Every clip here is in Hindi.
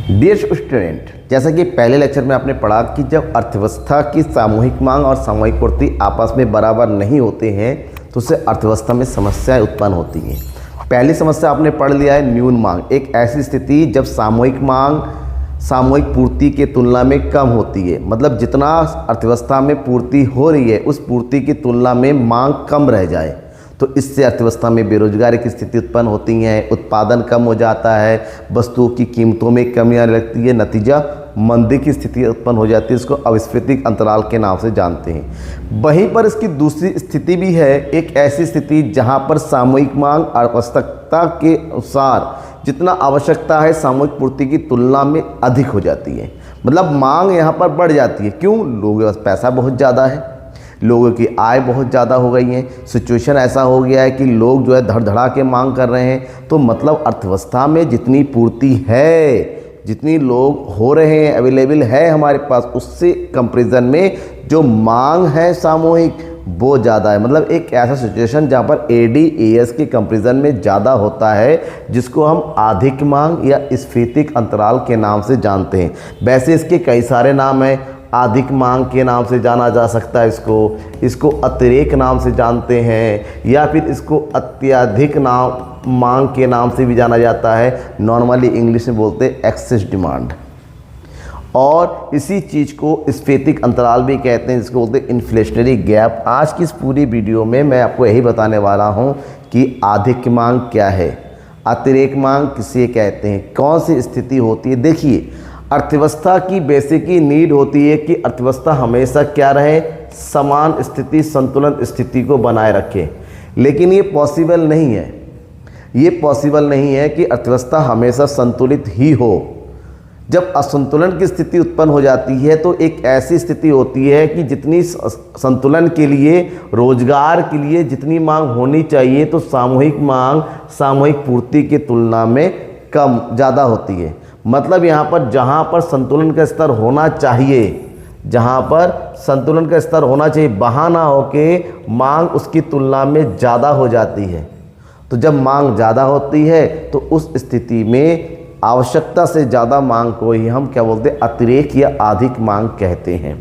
डियर स्टूडेंट, जैसा कि पहले लेक्चर में आपने पढ़ा कि जब अर्थव्यवस्था की सामूहिक मांग और सामूहिक पूर्ति आपस में बराबर नहीं होते हैं तो उससे अर्थव्यवस्था में समस्याएं उत्पन्न होती हैं। पहली समस्या आपने पढ़ लिया है न्यून मांग, एक ऐसी स्थिति जब सामूहिक मांग सामूहिक पूर्ति के तुलना में कम होती है। मतलब जितना अर्थव्यवस्था में पूर्ति हो रही है उस पूर्ति की तुलना में मांग कम रह जाए तो इससे अर्थव्यवस्था में बेरोजगारी की स्थिति उत्पन्न होती है, उत्पादन कम हो जाता है, वस्तुओं की कीमतों में कमी आने लगती है, नतीजा मंदी की स्थिति उत्पन्न हो जाती है। इसको अविस्फीतिक अंतराल के नाम से जानते हैं। वहीं पर इसकी दूसरी स्थिति भी है, एक ऐसी स्थिति जहां पर सामूहिक मांग आवश्यकता के अनुसार जितना आवश्यकता है सामूहिक पूर्ति की तुलना में अधिक हो जाती है। मतलब मांग यहाँ पर बढ़ जाती है। क्यों? लोगों के पास पैसा बहुत ज़्यादा है, लोगों की आय बहुत ज़्यादा हो गई है, सिचुएशन ऐसा हो गया है कि लोग जो है धड़धड़ा के मांग कर रहे हैं। तो मतलब अर्थव्यवस्था में जितनी पूर्ति है, जितनी लोग हो रहे हैं, अवेलेबल है हमारे पास, उससे कंपैरिजन में जो मांग है सामूहिक वो ज़्यादा है। मतलब एक ऐसा सिचुएशन जहाँ पर ADAS के कंपैरिजन में ज़्यादा होता है, जिसको हम अधिक मांग या स्फीतिक अंतराल के नाम से जानते हैं। वैसे इसके कई सारे नाम हैं। अधिक मांग के नाम से जाना जा सकता है इसको अतिरेक नाम से जानते हैं, या फिर इसको अत्यधिक मांग के नाम से भी जाना जाता है। नॉर्मली इंग्लिश में बोलते हैं एक्सेस डिमांड। और इसी चीज़ को स्फीतिक अंतराल भी कहते हैं, जिसको बोलते हैं इन्फ्लेशनरी गैप। आज की इस पूरी वीडियो में मैं आपको यही बताने वाला हूँ कि अधिक मांग क्या है, अतिरेक मांग किसे कहते हैं, कौन सी स्थिति होती है। देखिए, अर्थव्यवस्था की बेसिक नीड होती है कि अर्थव्यवस्था हमेशा क्या रहे, समान स्थिति, संतुलन स्थिति को बनाए रखे। लेकिन ये पॉसिबल नहीं है, ये पॉसिबल नहीं है कि अर्थव्यवस्था हमेशा संतुलित ही हो। जब असंतुलन की स्थिति उत्पन्न हो जाती है तो एक ऐसी स्थिति होती है कि जितनी संतुलन के लिए, रोजगार के लिए जितनी मांग होनी चाहिए तो सामूहिक मांग सामूहिक पूर्ति की तुलना में कम ज़्यादा होती है। मतलब यहाँ पर जहाँ पर संतुलन का स्तर होना चाहिए, जहाँ पर संतुलन का स्तर होना चाहिए, वहाँ ना होके मांग उसकी तुलना में ज़्यादा हो जाती है। तो जब मांग ज़्यादा होती है तो उस स्थिति में आवश्यकता से ज़्यादा मांग को ही हम क्या बोलते हैं, अतिरेक या अधिक मांग कहते हैं।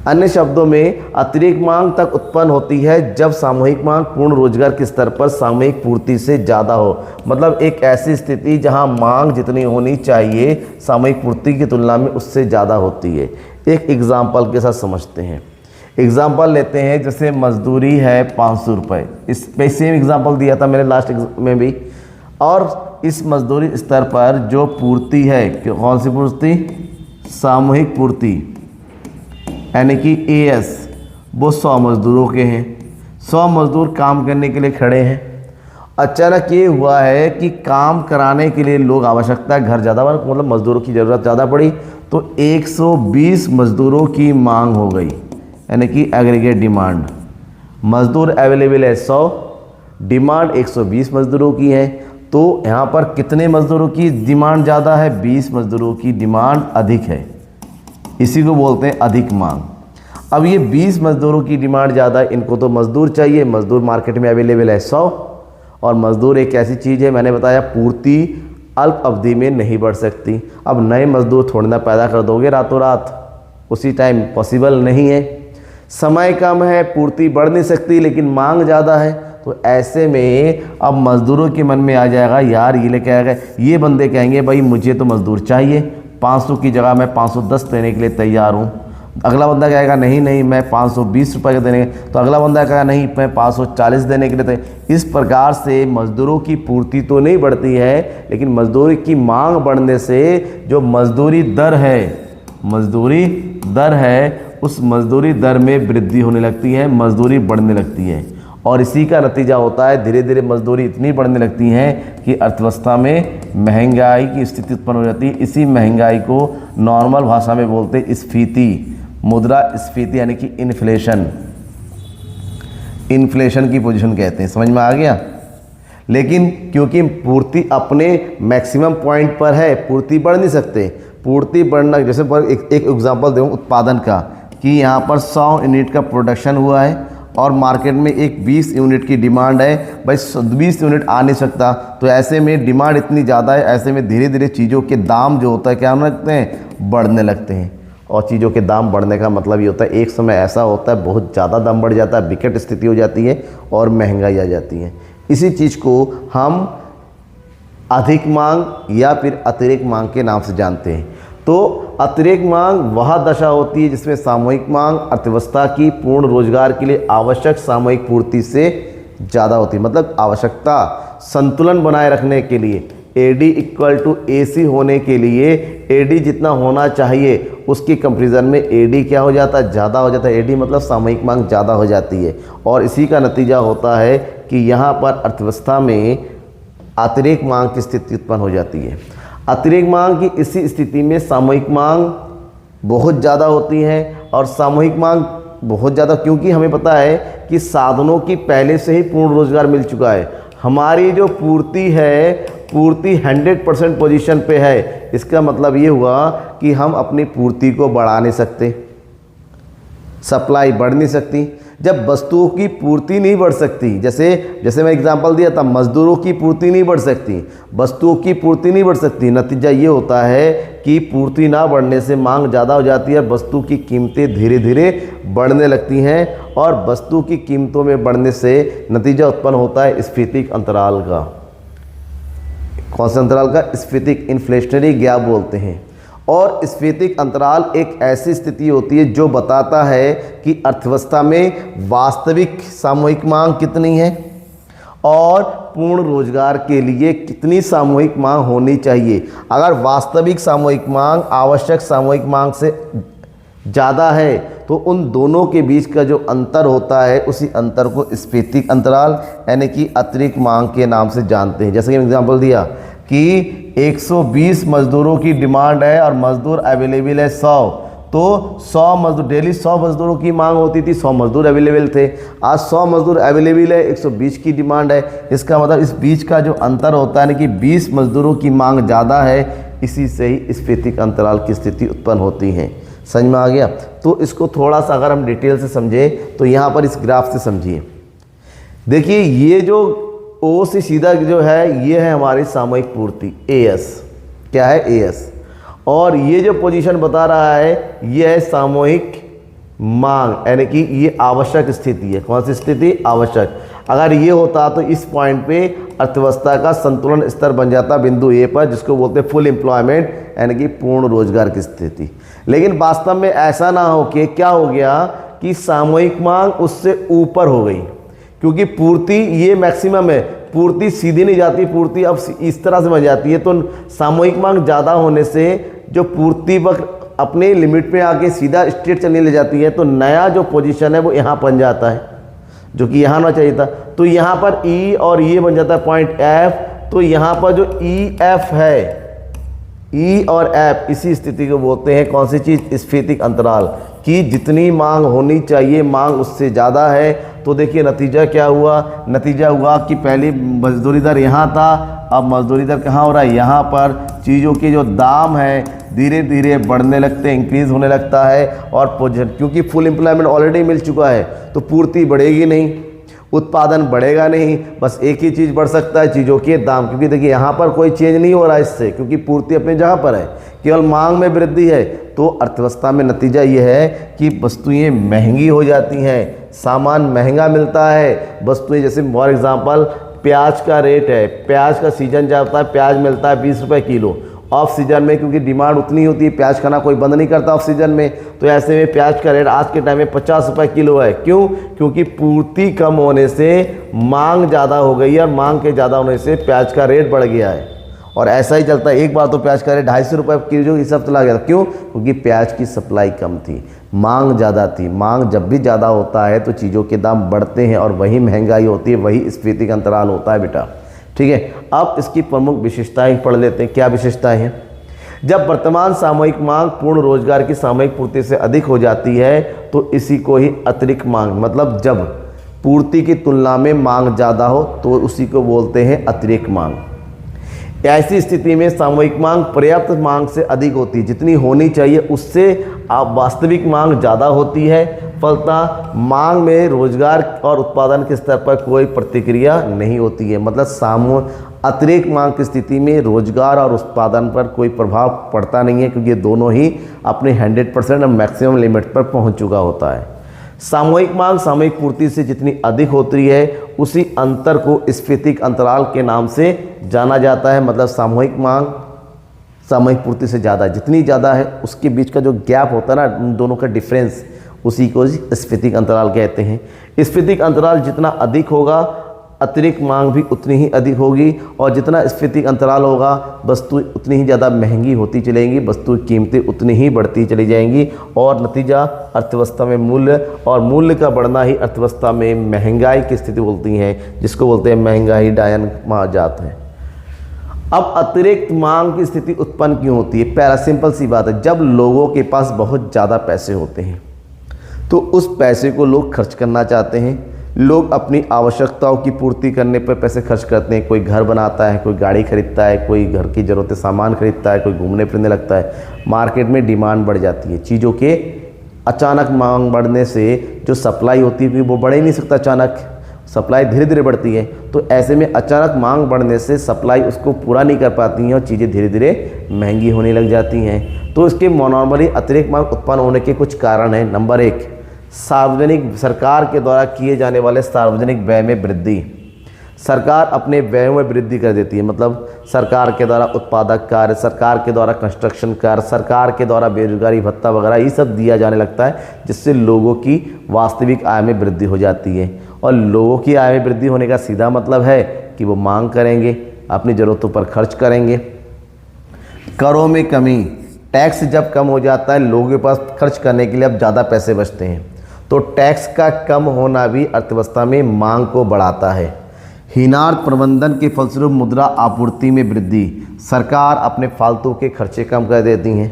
अन्य शब्दों में अतिरेक मांग तक उत्पन्न होती है जब सामूहिक मांग पूर्ण रोजगार के स्तर पर सामूहिक पूर्ति से ज़्यादा हो। मतलब एक ऐसी स्थिति जहां मांग जितनी होनी चाहिए सामूहिक पूर्ति की तुलना में उससे ज़्यादा होती है। एक एग्जाम्पल के साथ समझते हैं। एग्जाम्पल लेते हैं, जैसे मजदूरी है 500 रुपये। इस पे सेम एग्जाम्पल दिया था मैंने लास्ट में भी। और इस मजदूरी स्तर पर जो पूर्ति है, कौन सी पूर्ति, सामूहिक पूर्ति, यानी कि AS, वो 100 मज़दूरों के हैं। 100 मज़दूर काम करने के लिए खड़े हैं। अचानक ये हुआ है कि काम कराने के लिए लोग आवश्यकता है, घर ज़्यादा, मतलब मज़दूरों की ज़रूरत ज़्यादा पड़ी तो 120 मज़दूरों की मांग हो गई, यानी कि एग्रीगेट डिमांड। मज़दूर अवेलेबल है 100, डिमांड 120 मज़दूरों की है। तो यहाँ पर कितने मज़दूरों की डिमांड ज़्यादा है, 20 मज़दूरों की डिमांड अधिक है। इसी को बोलते हैं अधिक मांग। अब ये 20 मज़दूरों की डिमांड ज़्यादा है, इनको तो मज़दूर चाहिए, मज़दूर मार्केट में अवेलेबल है 100। और मज़दूर एक ऐसी चीज़ है, मैंने बताया, पूर्ति अल्प अवधि में नहीं बढ़ सकती। अब नए मज़दूर थोड़ी ना पैदा कर दोगे रातों रात, उसी टाइम पॉसिबल नहीं है। समय कम है, पूर्ति बढ़ नहीं सकती, लेकिन मांग ज़्यादा है। तो ऐसे में अब मज़दूरों के मन में आ जाएगा, यार ये लेके आएगा, ये बंदे कहेंगे भाई मुझे तो मज़दूर चाहिए, 500 की जगह मैं 510 देने के लिए तैयार हूँ। अगला बंदा कहेगा नहीं मैं 520 रुपये का देने, तो अगला बंदा कहेगा नहीं मैं 540 देने के लिए तैयार। इस प्रकार से मज़दूरों की पूर्ति तो नहीं बढ़ती है, लेकिन मज़दूरी की मांग बढ़ने से जो मज़दूरी दर है उस मज़दूरी दर में वृद्धि होने लगती है, मज़दूरी बढ़ने लगती है। और इसी का नतीजा होता है धीरे धीरे मज़दूरी इतनी बढ़ने लगती है कि अर्थव्यवस्था में महंगाई की स्थिति उत्पन्न हो जाती है। इसी महंगाई को नॉर्मल भाषा में बोलते हैं स्फीति, मुद्रास्फीति, यानी कि इन्फ्लेशन की पोजीशन कहते हैं। समझ में आ गया? लेकिन क्योंकि पूर्ति अपने मैक्सिमम पॉइंट पर है, पूर्ति बढ़ नहीं सकते। पूर्ति बढ़ना, जैसे पर एक एग्जांपल दूँ उत्पादन का, कि यहाँ पर 100 यूनिट का प्रोडक्शन हुआ है और मार्केट में एक 20 यूनिट की डिमांड है, भाई 20 यूनिट आ नहीं सकता, तो ऐसे में डिमांड इतनी ज़्यादा है, ऐसे में धीरे धीरे चीज़ों के दाम जो होता है क्या होने लगते हैं, बढ़ने लगते हैं। और चीज़ों के दाम बढ़ने का मतलब ये होता है एक समय ऐसा होता है बहुत ज़्यादा दाम बढ़ जाता है, विकट स्थिति हो जाती है और महंगाई आ जाती है। इसी चीज़ को हम अधिक मांग या फिर अतिरिक्त मांग के नाम से जानते हैं। तो अतिरिक्त मांग वह दशा होती है जिसमें सामूहिक मांग अर्थव्यवस्था की पूर्ण रोजगार के लिए आवश्यक सामूहिक पूर्ति से ज़्यादा होती है। मतलब आवश्यकता संतुलन बनाए रखने के लिए AD = AC होने के लिए AD जितना होना चाहिए उसके कंपेरिजन में AD क्या हो जाता है, ज़्यादा हो जाता है। AD मतलब सामूहिक मांग ज़्यादा हो जाती है और इसी का नतीजा होता है कि यहाँ पर अर्थव्यवस्था में अतिरिक्त मांग की स्थिति उत्पन्न हो जाती है। अतिरिक्त मांग की इसी स्थिति में सामूहिक मांग बहुत ज़्यादा होती है और सामूहिक मांग बहुत ज़्यादा क्योंकि हमें पता है कि साधनों की पहले से ही पूर्ण रोजगार मिल चुका है। हमारी जो पूर्ति है, पूर्ति 100% पोजीशन पे है। इसका मतलब ये हुआ कि हम अपनी पूर्ति को बढ़ा नहीं सकते, सप्लाई बढ़ नहीं सकती। जब वस्तुओं की पूर्ति नहीं बढ़ सकती, जैसे मैं एग्जांपल दिया था, मजदूरों की पूर्ति नहीं बढ़ सकती, वस्तुओं की पूर्ति नहीं बढ़ सकती, नतीजा ये होता है कि पूर्ति ना बढ़ने से मांग ज़्यादा हो जाती है, वस्तु की कीमतें धीरे धीरे बढ़ने लगती हैं और वस्तु की कीमतों में बढ़ने से नतीजा उत्पन्न होता है स्फीतिक अंतराल का। कौन से अंतराल का? स्फीतिक, इन्फ्लेशनरी गैप बोलते हैं। और स्फीतिक अंतराल एक ऐसी स्थिति होती है जो बताता है कि अर्थव्यवस्था में वास्तविक सामूहिक मांग कितनी है और पूर्ण रोजगार के लिए कितनी सामूहिक मांग होनी चाहिए। अगर वास्तविक सामूहिक मांग आवश्यक सामूहिक मांग से ज़्यादा है तो उन दोनों के बीच का जो अंतर होता है उसी अंतर को स्फीतिक अंतराल यानी कि अतिरिक्त मांग के नाम से जानते हैं। जैसे कि एग्जांपल दिया कि 120 मजदूरों की डिमांड है और मजदूर अवेलेबल है 100, तो 100 मजदूर, डेली 100 मजदूरों की मांग होती थी, 100 मजदूर अवेलेबल थे। आज 100 मजदूर अवेलेबल है, 120 की डिमांड है। इसका मतलब इस बीच का जो अंतर होता है कि 20 मजदूरों की मांग ज़्यादा है, इसी से ही स्फीतिक अंतराल की स्थिति उत्पन्न होती है। समझ में आ गया? तो इसको थोड़ा सा अगर हम डिटेल से समझें तो यहाँ पर इस ग्राफ से समझिए। देखिए ये जो O से सीधा जो है ये है हमारी सामूहिक पूर्ति AS। क्या है? AS। और ये जो पोजीशन बता रहा है ये है सामूहिक मांग यानी कि ये आवश्यक स्थिति है। कौन सी स्थिति? आवश्यक। अगर ये होता तो इस पॉइंट पे अर्थव्यवस्था का संतुलन स्तर बन जाता बिंदु A पर, जिसको बोलते हैं फुल एम्प्लॉयमेंट यानी कि पूर्ण रोजगार की स्थिति। लेकिन वास्तव में ऐसा ना हो कि क्या हो गया कि सामूहिक मांग उससे ऊपर हो गई, क्योंकि पूर्ति ये मैक्सिमम है, पूर्ति सीधी नहीं जाती, पूर्ति अब इस तरह से बन जाती है। तो सामूहिक मांग ज़्यादा होने से जो पूर्ति वक्त अपने लिमिट में आके सीधा स्ट्रेट चलने ले जाती है, तो नया जो पोजीशन है वो यहाँ बन जाता है जो कि यहाँ ना चाहिए था। तो यहाँ पर E और ये बन जाता है पॉइंट F। तो यहाँ पर जो EF है, E और F, इसी स्थिति को बोलते हैं कौन सी चीज़? स्फीतिक अंतराल। कि जितनी मांग होनी चाहिए मांग उससे ज़्यादा है। तो देखिए नतीजा क्या हुआ? नतीजा हुआ कि पहले मजदूरी दर यहाँ था, अब मजदूरी दर कहाँ हो रहा है? यहाँ पर। चीज़ों के जो दाम है धीरे धीरे बढ़ने लगते हैं, इंक्रीज़ होने लगता है। और पोजीशन क्योंकि फुल एम्प्लॉयमेंट ऑलरेडी मिल चुका है तो पूर्ति बढ़ेगी नहीं, उत्पादन बढ़ेगा नहीं, बस एक ही चीज़ बढ़ सकता है, चीज़ों के दाम। क्योंकि देखिए यहाँ पर कोई चेंज नहीं हो रहा है इससे, क्योंकि पूर्ति अपनी जगह पर है, केवल मांग में वृद्धि है। तो अर्थव्यवस्था में नतीजा ये है कि वस्तुएं महंगी हो जाती हैं, सामान महंगा मिलता है। वस्तुएं जैसे फॉर एग्जांपल प्याज का रेट है, प्याज का सीजन जाता है, प्याज मिलता है 20 रुपये किलो। ऑफ सीजन में क्योंकि डिमांड उतनी होती है, प्याज खाना कोई बंद नहीं करता ऑफ सीजन में, तो ऐसे में प्याज का रेट आज के टाइम में 50 रुपये किलो है। क्यों? क्योंकि पूर्ति कम होने से मांग ज़्यादा हो गई है और मांग के ज़्यादा होने से प्याज का रेट बढ़ गया है। और ऐसा ही चलता है। एक बार तो प्याज का रेट 250 रुपये किलो ये सब चला गया था। क्यों? क्योंकि प्याज की सप्लाई कम थी, मांग ज़्यादा थी। मांग जब भी ज़्यादा होता है तो चीज़ों के दाम बढ़ते हैं और वही महंगाई होती है, वही स्फीतिक अंतराल होता है बेटा। ठीक है, अब इसकी प्रमुख विशेषताएं पढ़ लेते हैं। क्या विशेषताएं हैं? जब वर्तमान सामूहिक मांग पूर्ण रोजगार की सामूहिक पूर्ति से अधिक हो जाती है तो इसी को ही अतिरिक्त मांग, मतलब जब पूर्ति की तुलना में मांग ज़्यादा हो तो उसी को बोलते हैं अतिरिक्त मांग। ऐसी स्थिति में सामूहिक मांग पर्याप्त मांग से अधिक होती है, जितनी होनी चाहिए उससे वास्तविक मांग ज़्यादा होती है। फलतः मांग में रोजगार और उत्पादन के स्तर पर कोई प्रतिक्रिया नहीं होती है। मतलब अतिरिक्त मांग की स्थिति में रोजगार और उत्पादन पर कोई प्रभाव पड़ता नहीं है, क्योंकि ये दोनों ही अपने 100% और मैक्सिमम लिमिट पर पहुंच चुका होता है। सामूहिक मांग सामूहिक पूर्ति से जितनी अधिक होती है उसी अंतर को स्फीतिक अंतराल के नाम से जाना जाता है। मतलब सामूहिक मांग सामूहिक पूर्ति से ज़्यादा, जितनी ज़्यादा है उसके बीच का जो गैप होता है ना, उन दोनों का डिफरेंस, उसी को स्फीतिक अंतराल कहते हैं। स्फीतिक अंतराल जितना अधिक होगा अतिरिक्त मांग भी उतनी ही अधिक होगी, और जितना स्फीतिक अंतराल होगा वस्तु उतनी ही ज़्यादा महंगी होती चलेंगी, वस्तु की कीमतें उतनी ही बढ़ती चली जाएंगी, और नतीजा अर्थव्यवस्था में मूल्य, और मूल्य का बढ़ना ही अर्थव्यवस्था में महंगाई की स्थिति बोलती है, जिसको बोलते हैं महंगाई डायन जात है। अब अतिरिक्त मांग की स्थिति उत्पन्न क्यों होती है? पहला सिंपल सी बात है, जब लोगों के पास बहुत ज़्यादा पैसे होते हैं तो उस पैसे को लोग खर्च करना चाहते हैं। लोग अपनी आवश्यकताओं की पूर्ति करने पर पैसे खर्च करते हैं। कोई घर बनाता है, कोई गाड़ी खरीदता है, कोई घर की ज़रूरतें सामान खरीदता है, कोई घूमने फिरने लगता है। मार्केट में डिमांड बढ़ जाती है चीज़ों के। अचानक मांग बढ़ने से जो सप्लाई होती है वो बढ़ ही नहीं सकता, अचानक सप्लाई धीरे धीरे बढ़ती है। तो ऐसे में अचानक मांग बढ़ने से सप्लाई उसको पूरा नहीं कर पाती है और चीज़ें धीरे धीरे महंगी होने लग जाती हैं। तो इसके नॉर्मली अतिरिक्त मांग उत्पन्न होने के कुछ कारण हैं। नंबर 1, सरकार के द्वारा किए जाने वाले सार्वजनिक व्यय में वृद्धि। सरकार अपने व्ययों में वृद्धि कर देती है। मतलब सरकार के द्वारा उत्पादक कार्य, सरकार के द्वारा कंस्ट्रक्शन कार्य, सरकार के द्वारा बेरोजगारी भत्ता वगैरह ये सब दिया जाने लगता है, जिससे लोगों की वास्तविक आय में वृद्धि हो जाती है। और लोगों की आय में वृद्धि होने का सीधा मतलब है कि वो मांग करेंगे, अपनी ज़रूरतों पर खर्च करेंगे। करों में कमी, टैक्स जब कम हो जाता है लोगों के पास खर्च करने के लिए अब ज़्यादा पैसे बचते हैं, तो टैक्स का कम होना भी अर्थव्यवस्था में मांग को बढ़ाता है। हीनार्थ प्रबंधन के फलस्वरूप मुद्रा आपूर्ति में वृद्धि। सरकार अपने फालतू के खर्चे कम कर देती हैं।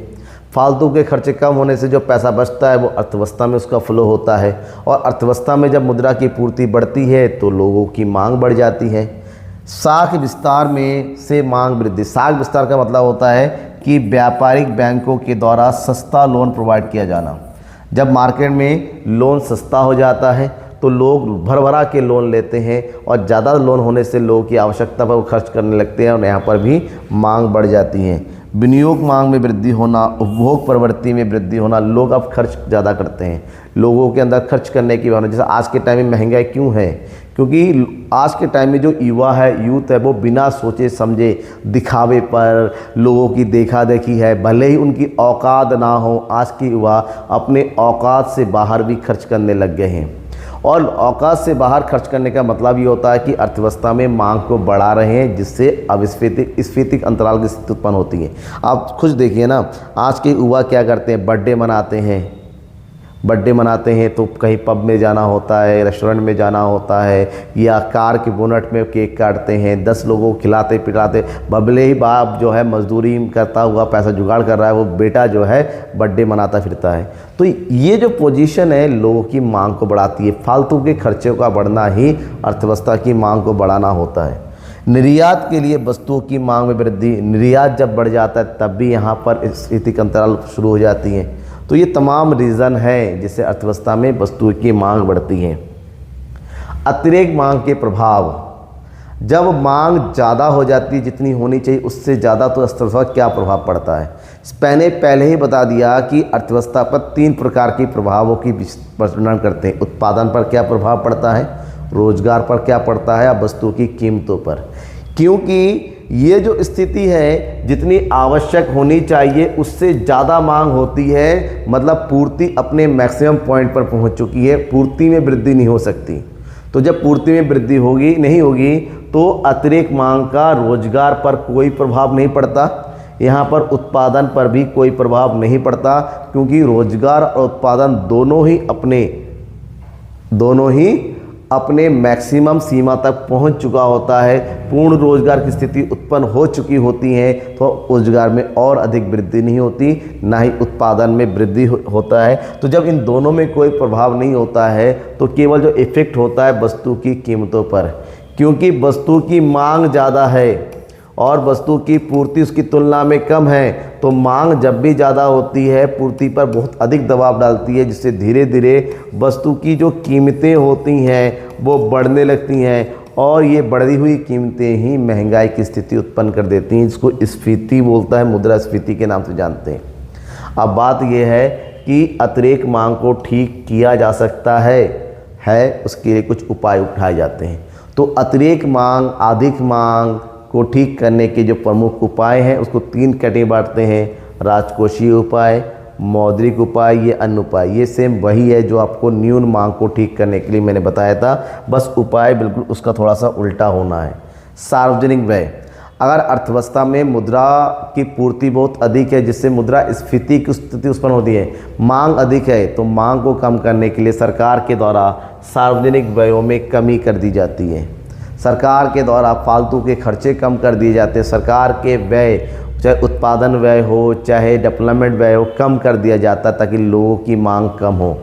फालतू के खर्चे कम होने से जो पैसा बचता है वो अर्थव्यवस्था में उसका फ्लो होता है, और अर्थव्यवस्था में जब मुद्रा की पूर्ति बढ़ती है तो लोगों की मांग बढ़ जाती है। साख विस्तार में से मांग वृद्धि। साख विस्तार का मतलब होता है कि व्यापारिक बैंकों के द्वारा सस्ता लोन प्रोवाइड किया जाना। जब मार्केट में लोन सस्ता हो जाता है तो लोग भरभरा के लोन लेते हैं, और ज़्यादा लोन होने से लोगों की आवश्यकता पर वो खर्च करने लगते हैं, और यहाँ पर भी मांग बढ़ जाती है। विनियोग मांग में वृद्धि होना, उपभोग प्रवृत्ति में वृद्धि होना। लोग अब खर्च ज़्यादा करते हैं, लोगों के अंदर खर्च करने की भावना। जैसे आज के टाइम में महंगाई क्यों है? क्योंकि आज के टाइम में जो युवा है, यूथ है, वो बिना सोचे समझे दिखावे पर लोगों की देखा देखी है। भले ही उनकी औकात ना हो, आज के युवा अपने औकात से बाहर भी खर्च करने लग गए हैं। और औकात से बाहर खर्च करने का मतलब ये होता है कि अर्थव्यवस्था में मांग को बढ़ा रहे हैं, जिससे अब स्फीतिक अंतराल की स्थिति उत्पन्न होती है। आप खुद देखिए ना, आज के युवा क्या करते हैं, बर्थडे मनाते हैं तो कहीं पब में जाना होता है, रेस्टोरेंट में जाना होता है, या कार के बोनट में केक काटते हैं, 10 लोगों को खिलाते पिलाते। भले ही बाप जो है मजदूरी करता हुआ पैसा जुगाड़ कर रहा है, वो बेटा जो है बर्थडे मनाता फिरता है। तो ये जो पोजीशन है लोगों की मांग को बढ़ाती है। फालतू के खर्चे का बढ़ना ही अर्थव्यवस्था की मांग को बढ़ाना होता है। निर्यात के लिए वस्तुओं की मांग में वृद्धि। निर्यात जब बढ़ जाता है तब भी यहाँ पर स्फीतिक अंतराल शुरू हो जाती है। तो ये तमाम रीज़न है जिससे अर्थव्यवस्था में वस्तुओं की मांग बढ़ती है। अतिरिक्त मांग के प्रभाव। जब मांग ज़्यादा हो जाती है, जितनी होनी चाहिए उससे ज़्यादा, तो अर्थव्यवस्था क्या प्रभाव पड़ता है? पहले ही बता दिया कि अर्थव्यवस्था पर 3 प्रकार के प्रभावों की वर्णन करते हैं। उत्पादन पर क्या प्रभाव पड़ता है, रोजगार पर क्या पड़ता है, या वस्तुओं की कीमतों पर। क्योंकि ये जो स्थिति है, जितनी आवश्यक होनी चाहिए उससे ज़्यादा मांग होती है, मतलब पूर्ति अपने मैक्सिमम पॉइंट पर पहुंच चुकी है, पूर्ति में वृद्धि नहीं हो सकती। तो जब पूर्ति में वृद्धि नहीं होगी तो अतिरिक्त मांग का रोजगार पर कोई प्रभाव नहीं पड़ता, यहाँ पर उत्पादन पर भी कोई प्रभाव नहीं पड़ता, क्योंकि रोजगार और उत्पादन दोनों ही अपने मैक्सिमम सीमा तक पहुंच चुका होता है। पूर्ण रोजगार की स्थिति उत्पन्न हो चुकी होती है, तो रोजगार में और अधिक वृद्धि नहीं होती, ना ही उत्पादन में वृद्धि होता है। तो जब इन दोनों में कोई प्रभाव नहीं होता है तो केवल जो इफेक्ट होता है वस्तु की कीमतों पर, क्योंकि वस्तु की मांग ज़्यादा है और वस्तु की पूर्ति उसकी तुलना में कम है तो मांग जब भी ज़्यादा होती है पूर्ति पर बहुत अधिक दबाव डालती है, जिससे धीरे धीरे वस्तु की जो कीमतें होती हैं वो बढ़ने लगती हैं और ये बढ़ी हुई कीमतें ही महंगाई की स्थिति उत्पन्न कर देती हैं, जिसको स्फीति बोलता है, मुद्रास्फीति के नाम से जानते हैं। अब बात यह है कि अतिरेक मांग को ठीक किया जा सकता है उसके लिए कुछ उपाय उठाए जाते हैं। तो अतिरेक मांग, अधिक मांग को ठीक करने के जो प्रमुख उपाय हैं उसको 3 कैटेगरी बांटते हैं: राजकोषीय उपाय, मौद्रिक उपाय, ये अन्य उपाय। ये सेम वही है जो आपको न्यून मांग को ठीक करने के लिए मैंने बताया था, बस उपाय बिल्कुल उसका थोड़ा सा उल्टा होना है। सार्वजनिक व्यय, अगर अर्थव्यवस्था में मुद्रा की पूर्ति बहुत अधिक है जिससे मुद्रास्फीति की स्थिति उत्पन्न होती है, मांग अधिक है तो मांग को कम करने के लिए सरकार के द्वारा सार्वजनिक व्ययों में कमी कर दी जाती है। सरकार के द्वारा फालतू के खर्चे कम कर दिए जाते हैं। सरकार के व्यय, चाहे उत्पादन व्यय हो चाहे डेवलपमेंट व्यय हो, कम कर दिया जाता है ताकि लोगों की मांग कम हो।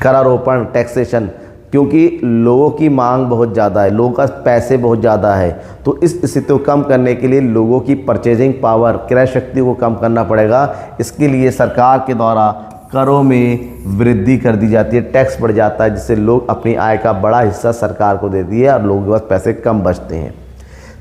करारोपण, टैक्सेशन, क्योंकि लोगों की मांग बहुत ज़्यादा है, लोगों का पैसे बहुत ज़्यादा है, तो इस स्थिति को कम करने के लिए लोगों की परचेजिंग पावर, क्रय शक्ति को कम करना पड़ेगा। इसके लिए सरकार के द्वारा करों में वृद्धि कर दी जाती है, टैक्स बढ़ जाता है, जिससे लोग अपनी आय का बड़ा हिस्सा सरकार को देती है और लोगों के पास पैसे कम बचते हैं।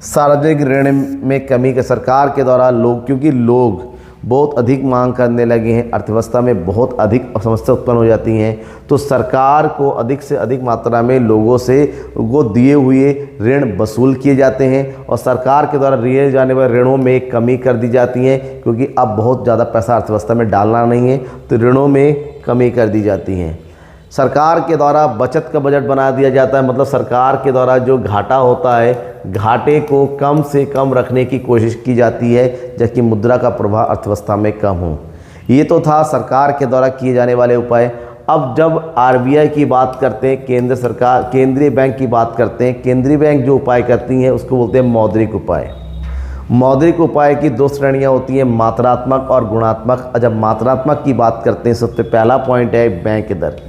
सार्वजनिक ऋण में कमी के सरकार के द्वारा क्योंकि लोग बहुत अधिक मांग करने लगे हैं, अर्थव्यवस्था में बहुत अधिक समस्या उत्पन्न हो जाती हैं, तो सरकार को अधिक से अधिक मात्रा में लोगों से वो दिए हुए ऋण वसूल किए जाते हैं और सरकार के द्वारा लिए जाने वाले ऋणों में कमी कर दी जाती है, क्योंकि अब बहुत ज़्यादा पैसा अर्थव्यवस्था में डालना नहीं है तो ऋणों में कमी कर दी जाती है। सरकार के द्वारा बचत का बजट बना दिया जाता है, मतलब सरकार के द्वारा जो घाटा होता है घाटे को कम से कम रखने की कोशिश की जाती है, जबकि मुद्रा का प्रभाव अर्थव्यवस्था में कम हो। ये तो था सरकार के द्वारा किए जाने वाले उपाय। अब जब आरबीआई की बात करते हैं, केंद्रीय बैंक की बात करते हैं, केंद्रीय बैंक जो उपाय करती हैं उसको बोलते हैं मौद्रिक उपाय। मौद्रिक उपाय की 2 श्रेणियाँ होती हैं, मात्रात्मक और गुणात्मक। जब मात्रात्मक की बात करते हैं सबसे पहला पॉइंट है बैंक दर।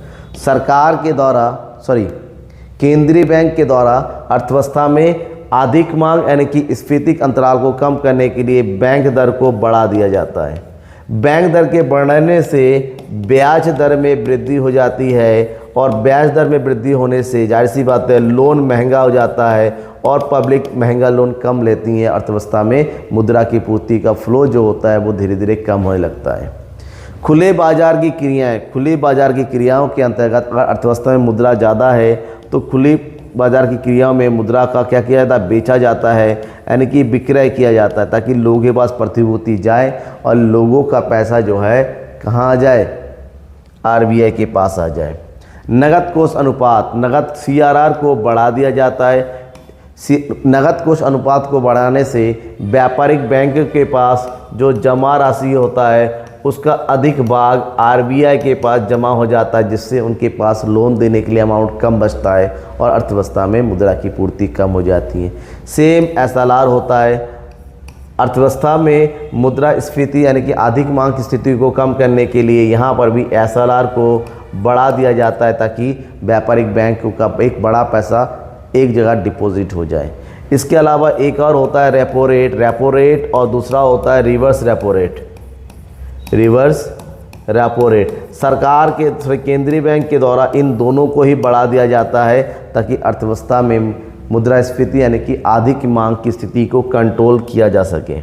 केंद्रीय बैंक के द्वारा अर्थव्यवस्था में अधिक मांग यानी कि स्फीतिक अंतराल को कम करने के लिए बैंक दर को बढ़ा दिया जाता है। बैंक दर के बढ़ने से ब्याज दर में वृद्धि हो जाती है और ब्याज दर में वृद्धि होने से जाहिर सी बात है लोन महंगा हो जाता है और पब्लिक महंगा लोन कम लेती है। अर्थव्यवस्था में मुद्रा की पूर्ति का फ्लो जो होता है वो धीरे धीरे कम होने लगता है। खुले बाजार की क्रियाएं, खुली बाजार की क्रियाओं के अंतर्गत अगर अर्थव्यवस्था में मुद्रा ज़्यादा है तो खुली बाजार की क्रियाओं में मुद्रा का क्या किया जाता है, बेचा जाता है, यानी कि विक्रय किया जाता है ताकि लोगों के पास प्रतिभूति जाए और लोगों का पैसा जो है कहाँ आ जाए, आरबीआई के पास आ जाए। नगद कोष अनुपात, नगद सीआरआर को बढ़ा दिया जाता है। नगद कोष अनुपात को बढ़ाने से व्यापारिक बैंक के पास जो जमा राशि होता है उसका अधिक भाग आरबीआई के पास जमा हो जाता है, जिससे उनके पास लोन देने के लिए अमाउंट कम बचता है और अर्थव्यवस्था में मुद्रा की पूर्ति कम हो जाती है। सेम एसएलआर होता है। अर्थव्यवस्था में मुद्रास्फीति यानी कि अधिक मांग की स्थिति को कम करने के लिए यहाँ पर भी एसएलआर को बढ़ा दिया जाता है ताकि व्यापारिक बैंक का एक बड़ा पैसा एक जगह डिपॉजिट हो जाए। इसके अलावा एक और होता है रेपो रेट और दूसरा होता है रिवर्स रेपो रेट। सरकार के केंद्रीय बैंक के द्वारा इन दोनों को ही बढ़ा दिया जाता है ताकि अर्थव्यवस्था में मुद्रास्फीति यानी कि अधिक मांग की स्थिति को कंट्रोल किया जा सके।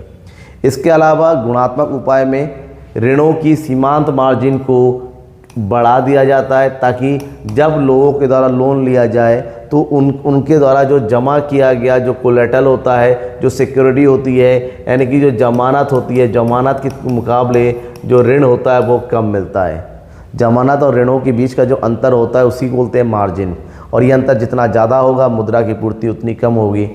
इसके अलावा गुणात्मक उपाय में ऋणों की सीमांत मार्जिन को बढ़ा दिया जाता है ताकि जब लोगों के द्वारा लोन लिया जाए तो उनके द्वारा जो जमा किया गया जो कोलेटरल होता है, जो सिक्योरिटी होती है यानी कि जो जमानत होती है, जमानत के मुकाबले जो ऋण होता है वो कम मिलता है। जमानत और ऋणों के बीच का जो अंतर होता है उसी को बोलते हैं मार्जिन, और ये अंतर जितना ज़्यादा होगा मुद्रा की पूर्ति उतनी कम होगी।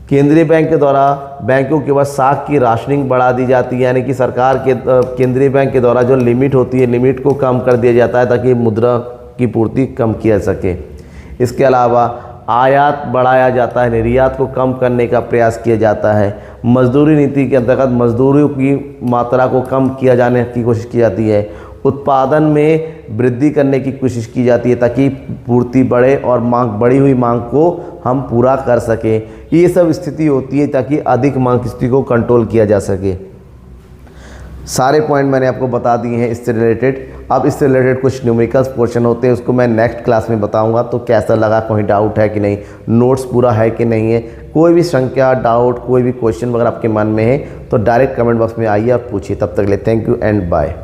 केंद्रीय बैंक के द्वारा बैंकों के पास साख की राशनिंग बढ़ा दी जाती है, यानी कि सरकार के केंद्रीय बैंक के द्वारा जो लिमिट होती है लिमिट को कम कर दिया जाता है ताकि मुद्रा की पूर्ति कम किया सके। इसके अलावा आयात बढ़ाया जाता है, निर्यात को कम करने का प्रयास किया जाता है। मजदूरी नीति के अंतर्गत मजदूरियों की मात्रा को कम किया जाने की कोशिश की जाती है। उत्पादन में वृद्धि करने की कोशिश की जाती है ताकि पूर्ति बढ़े और बढ़ी हुई मांग को हम पूरा कर सकें। ये सब स्थिति होती है ताकि अधिक मांग की स्थिति को कंट्रोल किया जा सके। सारे पॉइंट मैंने आपको बता दिए हैं इससे रिलेटेड। अब इससे रिलेटेड कुछ न्यूमेरिकल्स पोर्शन होते हैं, उसको मैं नेक्स्ट क्लास में बताऊंगा। तो कैसा लगा, कोई डाउट है कि नहीं, नोट्स पूरा है कि नहीं है, कोई भी शंका, डाउट, कोई भी क्वेश्चन अगर आपके मन में है तो डायरेक्ट कमेंट बॉक्स में आइए और पूछिए। तब तक के लिए थैंक यू एंड बाय।